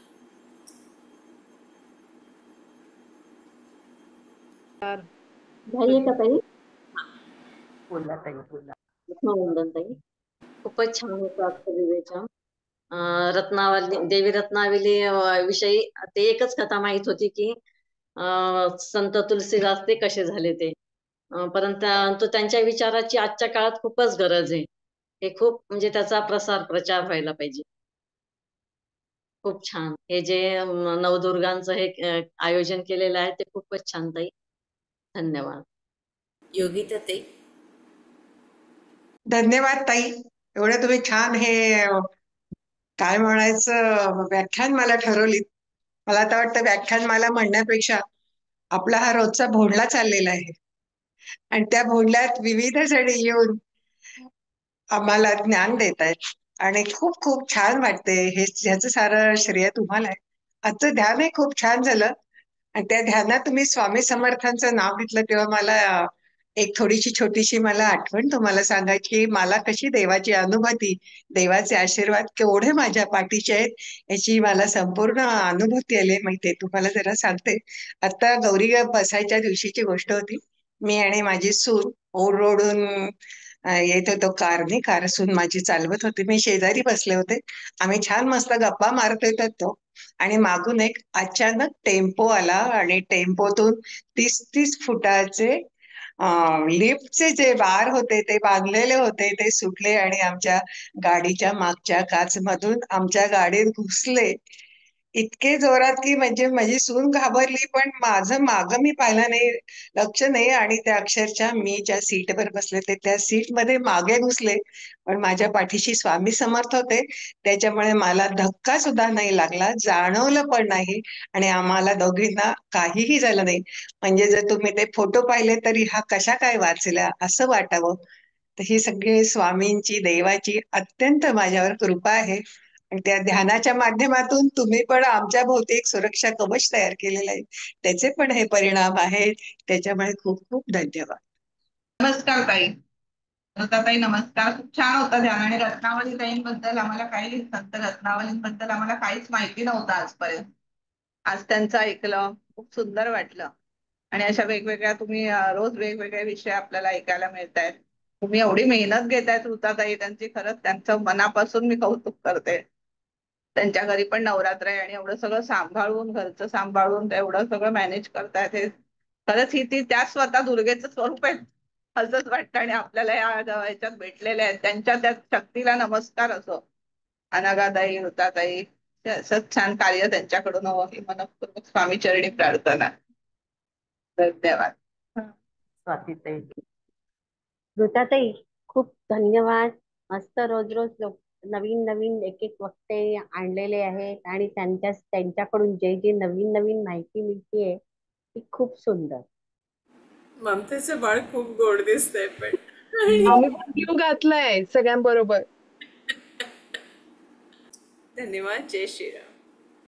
झाली का ताई? बोला ताई, बोला. रत्नवंदन ताई, खूपच छान होतं आजचं विवेचन. रत्नावली, देवी रत्नावली विषयी ते एकच कथा माहित होती की संत तुलसीदास ते कसे झाले ते, परंतु त्यांच्या विचाराची आजच्या काळात खूपच गरज आहे. हे खूप म्हणजे त्याचा प्रचार व्हायला पाहिजे. खूप छान. हे जे नवदुर्गांचं हे आयोजन केलेलं आहे ते खूपच छान ताई. धन्यवाद. योगिता ताई. धन्यवाद ताई. एवढं तुम्ही छान हे काय म्हणायचं व्याख्यान मला ठरवली. मला आता वाटतं व्याख्यान मला म्हणण्यापेक्षा आपला हा रोजचा भोंडला चाललेला आहे आणि त्या भोंडल्यात विविध जणी येऊन आम्हाला ज्ञान देत आहेत आणि खूप खूप छान वाटते. हे ह्याचं सारं श्रेय तुम्हाला आहे. आजचं ध्यानही खूप छान झालं आणि त्या ध्यानात तुम्ही स्वामी समर्थांचं नाव घेतलं तेव्हा मला एक थोडीशी छोटीशी मला आठवण तुम्हाला सांगायची. मला कशी देवाची अनुभूती, देवाचे आशीर्वाद केवढे माझ्या पाठीचे आहेत याची मला संपूर्ण अनुभूती आली. मग ते तुम्हाला जरा सांगते. आता गौरी बसायच्या दिवशीची गोष्ट होती. मी आणि माझी सून ओढून येत होतो कारने. कार सून माझी चालवत होती, मी शेजारी बसले होते. आम्ही छान मस्त गप्पा मारत होतो आणि मागून एक अचानक टेम्पो आला आणि टेम्पोतून 30-30 फुटाचे लिफ्टचे जे बार होते ते बांधलेले होते ते सुटले आणि आमच्या गाडीच्या मागच्या काचमधून आमच्या गाडीत घुसले इतके जोरात की म्हणजे माझी सून घाबरली, पण माझं मागं मी पाहिलं नाही, लक्ष नाही आणि त्या अक्षरशः मी ज्या सीटवर बसले ते त्या सीटमध्ये मागे घुसले. पण माझ्या पाठीशी स्वामी समर्थ होते त्याच्यामुळे मला धक्का सुद्धा नाही लागला, जाणवलं पण नाही आणि आम्हाला दोघींना काहीही झालं नाही. म्हणजे जर तुम्ही ते फोटो पाहिले तरी हा कशा काय वाचला असं वाटावं. तर ही सगळी स्वामींची, देवाची अत्यंत माझ्यावर कृपा आहे आणि त्या ध्यानाच्या माध्यमातून तुम्ही पण आमच्या भोवती एक सुरक्षा कवच तयार केलेलं आहे, त्याचे पण हे परिणाम आहेत. त्याच्यामुळे खूप खूप धन्यवाद. नमस्कार ताई. ताई नमस्कार. खूप छान होतं ध्यान आणि रत्नावली ताईंबद्दल आम्हाला काही संत रत्नावलींबद्दल आम्हाला काहीच माहिती नव्हतं आजपर्यंत. आज त्यांचं ऐकलं, खूप सुंदर वाटलं. आणि अशा वेगवेगळ्या तुम्ही रोज वेगवेगळे विषय आपल्याला ऐकायला मिळत आहेत. तुम्ही एवढी मेहनत घेतायत ताई, त्यांची खरंच त्यांचं मनापासून मी कौतुक करते. त्यांच्या घरी पण नवरात्र आहे आणि एवढं सगळं सांभाळून, घरचं सांभाळून एवढं सगळं मॅनेज करतायत. हे खरंच त्या स्वतः दुर्गेचं स्वरूप आहे असंच वाटतं आणि आपल्याला ह्याच्यात भेटलेल्या आहेत. त्यांच्या त्या शक्तीला नमस्कार असो. अनागाताई, वृताताई, असंच छान कार्य त्यांच्याकडून हवं ही मनपूर्वक स्वामी चरणी प्रार्थना. धन्यवाद. स्वातीताई. वृताताई, खूप धन्यवाद. मस्त रोज रोज नवीन नवीन एक एक वक्ते आणलेले आहेत आणि त्यांच्याकडून जे जे नवीन नवीन माहिती मिळतीये ती खूप सुंदर. ममतेचं बाळ खूप गोड दिसतंय पण. आम्ही पण जीव घातलाय सगळ्यांबरोबर. धन्यवाद. जय श्रीराम.